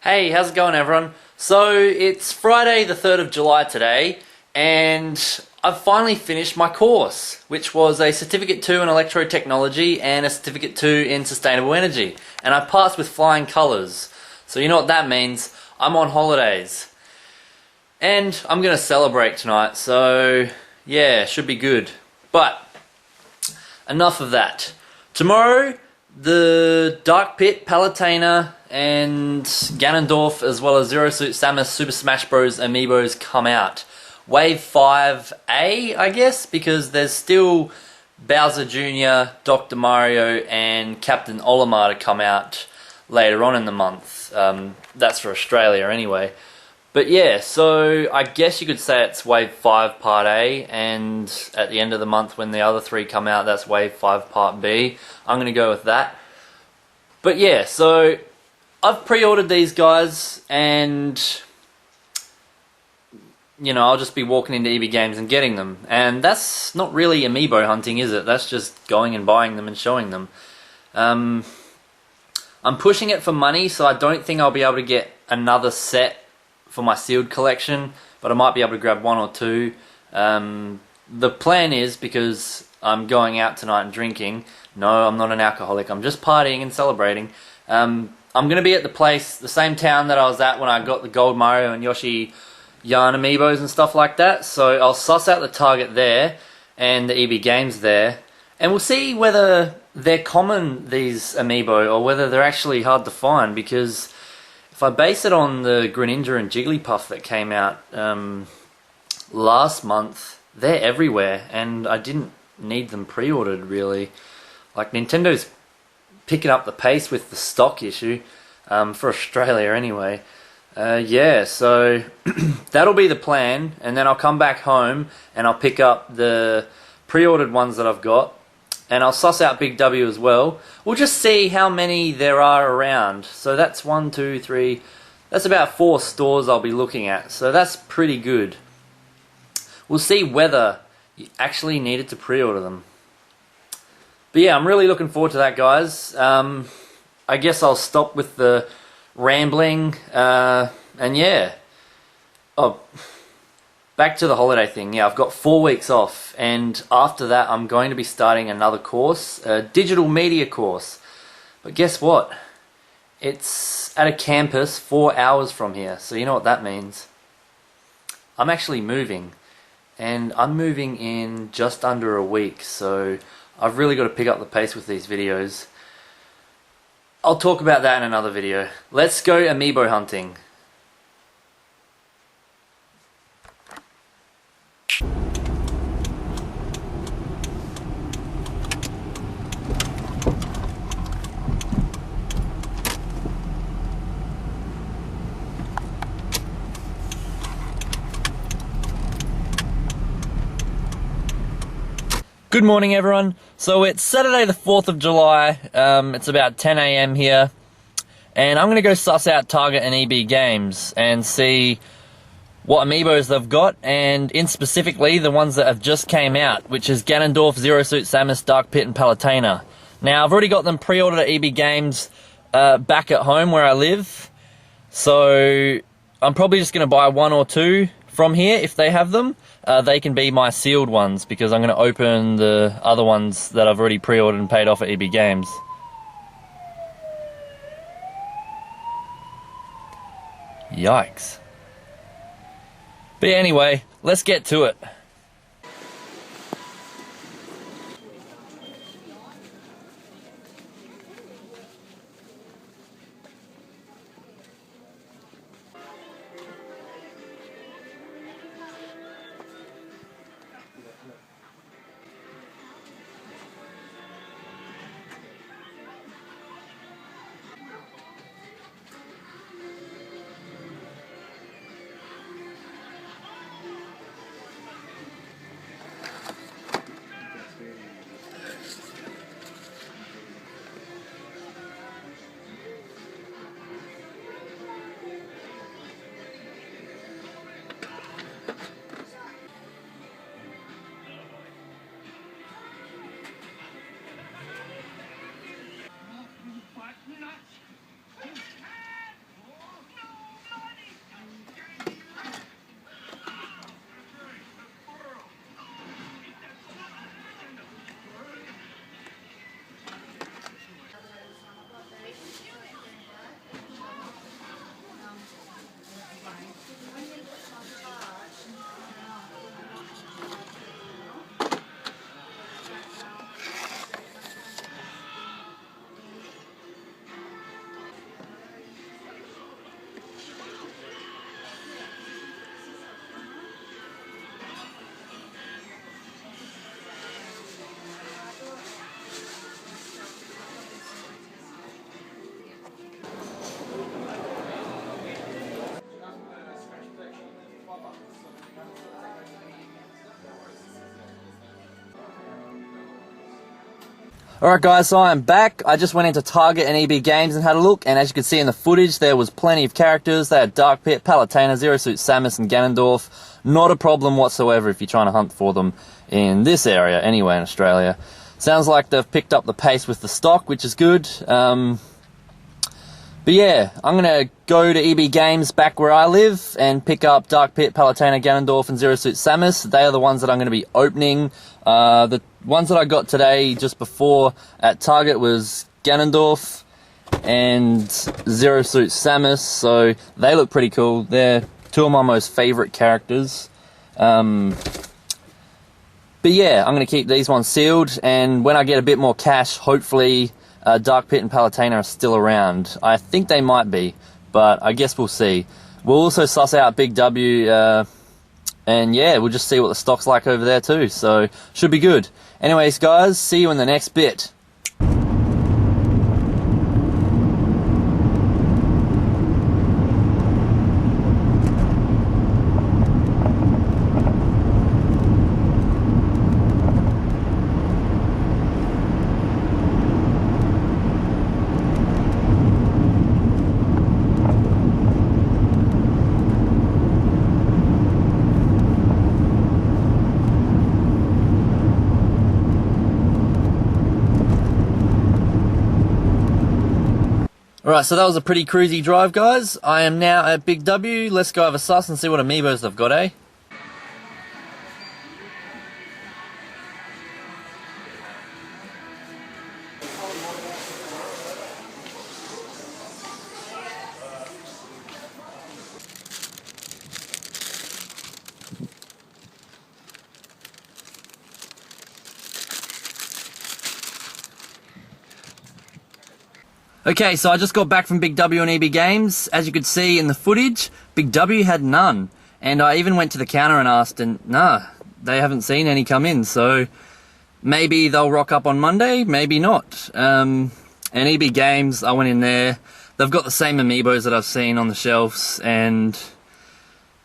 Hey, how's it going everyone? So it's Friday the 3rd of July today, and I've finally finished my course, which was a Certificate 2 in Electrotechnology and a Certificate 2 in Sustainable Energy, and I passed with flying colours. So you know what that means, I'm on holidays. And I'm going to celebrate tonight, so yeah, should be good. But enough of that. Tomorrow, the Dark Pit, Palutena, and Ganondorf, as well as Zero Suit Samus Super Smash Bros. Amiibos come out. Wave 5A, I guess, because there's still Bowser Jr., Dr. Mario, and Captain Olimar to come out later on in the month. That's for Australia anyway. But yeah, so I guess you could say it's Wave 5 Part A, and at the end of the month when the other three come out, that's Wave 5 Part B. I'm going to go with that. But yeah, so I've pre-ordered these guys, and you know, I'll just be walking into EB Games and getting them. And that's not really Amiibo hunting, is it? That's just going and buying them and showing them. I'm pushing it for money, so I don't think I'll be able to get another set for my sealed collection, but I might be able to grab one or two. The plan is, because I'm going out tonight and drinking, no, I'm not an alcoholic, I'm just partying and celebrating. I'm going to be at the place, the same town that I was at when I got the Gold Mario and Yoshi Yarn Amiibos and stuff like that, so I'll suss out the Target there and the EB Games there, and we'll see whether they're common, these Amiibo, or whether they're actually hard to find, because if I base it on the Greninja and Jigglypuff that came out last month, they're everywhere, and I didn't need them pre-ordered really. Like, Nintendo's picking up the pace with the stock issue, for Australia anyway. Yeah, so that'll be the plan, and then I'll come back home and I'll pick up the pre-ordered ones that I've got, and I'll suss out Big W as well. We'll just see how many there are around. So that's 1, 2, 3, that's about 4 stores I'll be looking at, so that's pretty good. We'll see whether you actually needed to pre-order them. But yeah, I'm really looking forward to that, guys. I guess I'll stop with the rambling, and yeah. Oh, back to the holiday thing. Yeah, I've got 4 weeks off, and after that I'm going to be starting another course, a digital media course. But guess what? It's at a campus 4 hours from here, so you know what that means. I'm actually moving, and I'm moving in just under a week, so I've really got to pick up the pace with these videos. I'll talk about that in another video. Let's go Amiibo hunting. Good morning everyone. So it's Saturday the 4th of July, it's about 10 AM here, and I'm going to go suss out Target and EB Games and see what Amiibos they've got, and in specifically the ones that have just came out, which is Ganondorf, Zero Suit Samus, Dark Pit and Palutena. Now I've already got them pre-ordered at EB Games back at home where I live, so I'm probably just going to buy 1 or 2 from here if they have them. They can be my sealed ones, because I'm going to open the other ones that I've already pre-ordered and paid off at EB Games. Yikes. But anyway, let's get to it. Alright guys, so I am back. I just went into Target and EB Games and had a look, and as you can see in the footage, there was plenty of characters. They had Dark Pit, Palutena, Zero Suit Samus, and Ganondorf. Not a problem whatsoever if you're trying to hunt for them in this area, anyway, in Australia. Sounds like they've picked up the pace with the stock, which is good. But yeah, I'm going to go to EB Games back where I live and pick up Dark Pit, Palutena, Ganondorf, and Zero Suit Samus. They are the ones that I'm going to be opening. The ones that I got today just before at Target was Ganondorf and Zero Suit Samus, so they look pretty cool. They're two of my most favourite characters. But yeah, I'm going to keep these ones sealed, and when I get a bit more cash, hopefully Dark Pit and Palutena are still around. I think they might be, but I guess we'll see. We'll also suss out Big W, and yeah, we'll just see what the stock's like over there too, so should be good. Anyways guys, see you in the next bit. Alright, so that was a pretty cruisy drive, guys. I am now at Big W. Let's go have a suss and see what Amiibos they've got, eh? Okay, so I just got back from Big W and EB Games. As you could see in the footage, Big W had none. And I even went to the counter and asked, and nah, they haven't seen any come in. So maybe they'll rock up on Monday, maybe not. And EB Games, I went in there. They've got the same Amiibos that I've seen on the shelves. And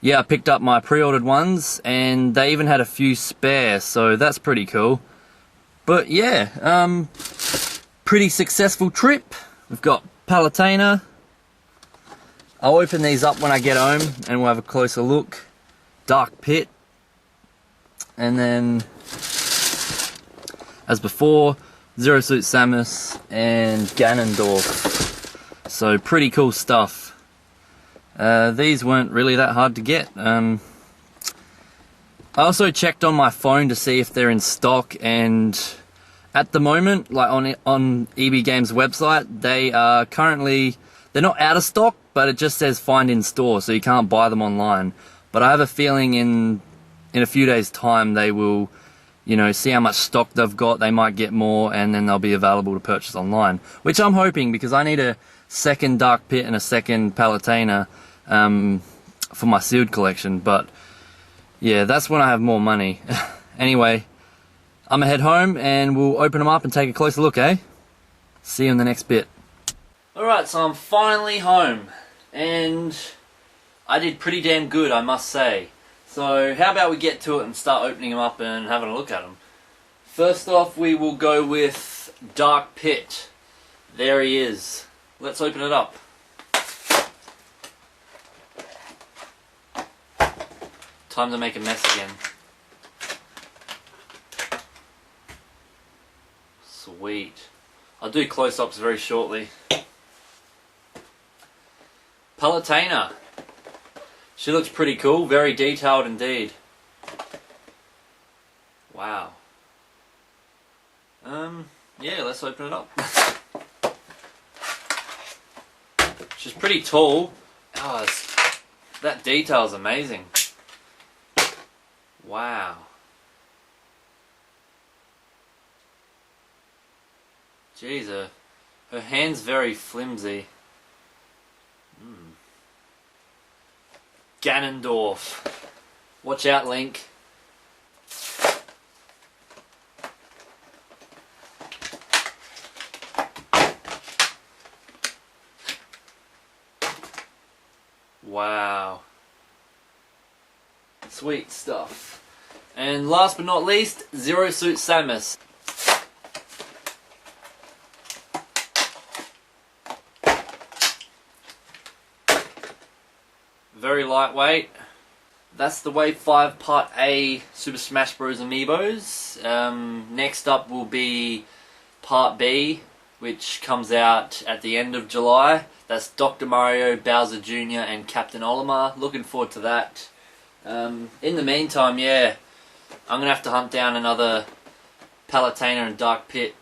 yeah, I picked up my pre-ordered ones. And they even had a few spare, so that's pretty cool. But yeah, pretty successful trip. We've got Palutena. I'll open these up when I get home and we'll have a closer look. Dark Pit. And then, as before, Zero Suit Samus and Ganondorf. So pretty cool stuff. These weren't really that hard to get. I also checked on my phone to see if they're in stock, and at the moment, like on EB Games website, they are currently, they're not out of stock, but it just says find in store, so you can't buy them online. But I have a feeling in a few days' time they will, you know, see how much stock they've got, they might get more, and then they'll be available to purchase online. Which I'm hoping, because I need a second Dark Pit and a second Palutena for my sealed collection. But yeah, that's when I have more money. Anyway, I'm gonna head home and we'll open them up and take a closer look, eh? See you in the next bit. Alright, so I'm finally home, and I did pretty damn good, I must say. So how about we get to it and start opening them up and having a look at them. First off, we will go with Dark Pit. There he is. Let's open it up. Time to make a mess again. Sweet. I'll do close-ups very shortly. Palutena. She looks pretty cool, very detailed indeed. Wow. Yeah, let's open it up. She's pretty tall. Oh, that detail's amazing. Wow. Jeez, her hand's very flimsy. Ganondorf. Watch out, Link. Wow. Sweet stuff. And last but not least, Zero Suit Samus. very lightweight. That's the Wave 5 Part A Super Smash Bros. Amiibos. Next up will be Part B, which comes out at the end of July. That's Dr. Mario, Bowser Jr. and Captain Olimar. Looking forward to that. In the meantime, yeah, I'm going to have to hunt down another Palutena and Dark Pit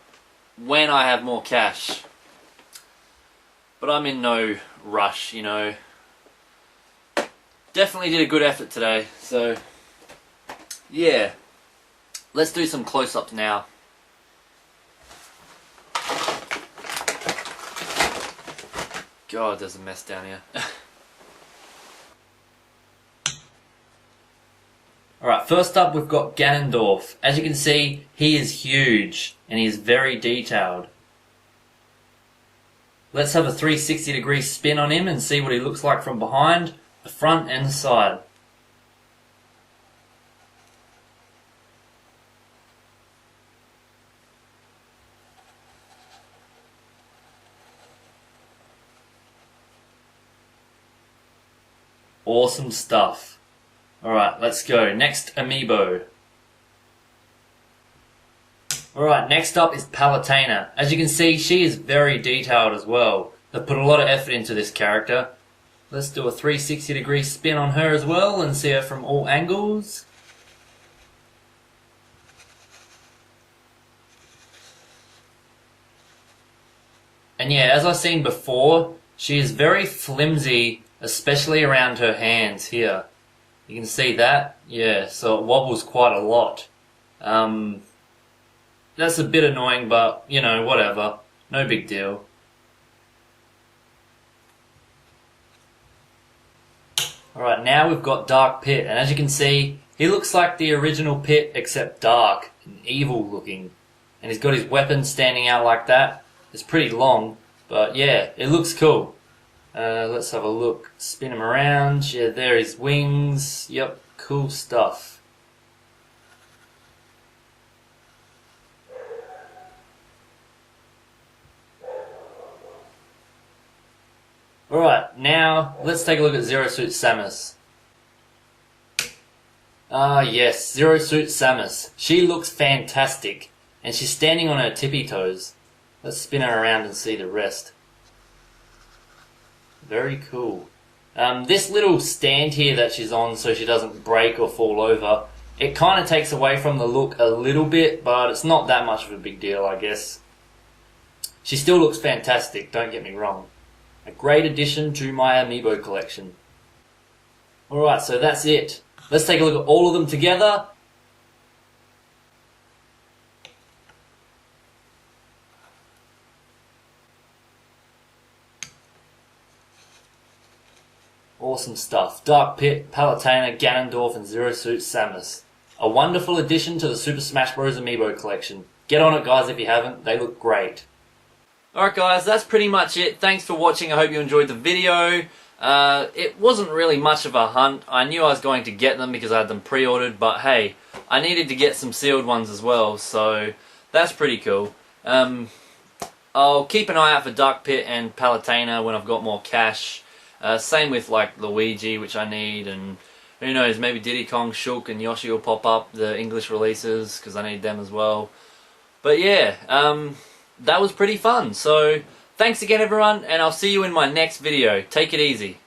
when I have more cash. But I'm in no rush, you know. Definitely did a good effort today, so yeah. Let's do some close-ups now. God, there's a mess down here. Alright, first up we've got Ganondorf. As you can see, he is huge and he is very detailed. Let's have a 360-degree spin on him and see what he looks like from behind, the front and the side. Awesome stuff. Alright, let's go. Next Amiibo. Alright, next up is Palutena. As you can see, she is very detailed as well. They've put a lot of effort into this character. Let's do a 360-degree spin on her as well and see her from all angles. And yeah, as I've seen before, she is very flimsy, especially around her hands here. You can see that? Yeah, so it wobbles quite a lot. That's a bit annoying, but, you know, whatever. No big deal. Alright, now we've got Dark Pit, and as you can see, he looks like the original Pit, except dark and evil looking. And he's got his weapon standing out like that. It's pretty long, but yeah, it looks cool. Let's have a look. Spin him around. Yeah, there his wings. Yep, cool stuff. Alright, now let's take a look at Zero Suit Samus. Ah yes, Zero Suit Samus. She looks fantastic, and she's standing on her tippy toes. Let's spin her around and see the rest. Very cool. This little stand here that she's on so she doesn't break or fall over, it kind of takes away from the look a little bit, but it's not that much of a big deal, I guess. She still looks fantastic, don't get me wrong. A great addition to my Amiibo collection. Alright, so that's it. Let's take a look at all of them together. Awesome stuff. Dark Pit, Palutena, Ganondorf and Zero Suit Samus. A wonderful addition to the Super Smash Bros. Amiibo collection. Get on it guys if you haven't, they look great. Alright guys, that's pretty much it. Thanks for watching, I hope you enjoyed the video. It wasn't really much of a hunt. I knew I was going to get them because I had them pre-ordered, but hey, I needed to get some sealed ones as well, so that's pretty cool. I'll keep an eye out for Dark Pit and Palutena when I've got more cash. Same with like Luigi, which I need, and who knows, maybe Diddy Kong, Shulk and Yoshi will pop up, the English releases, because I need them as well. But yeah, that was pretty fun. So thanks again everyone, and I'll see you in my next video. Take it easy.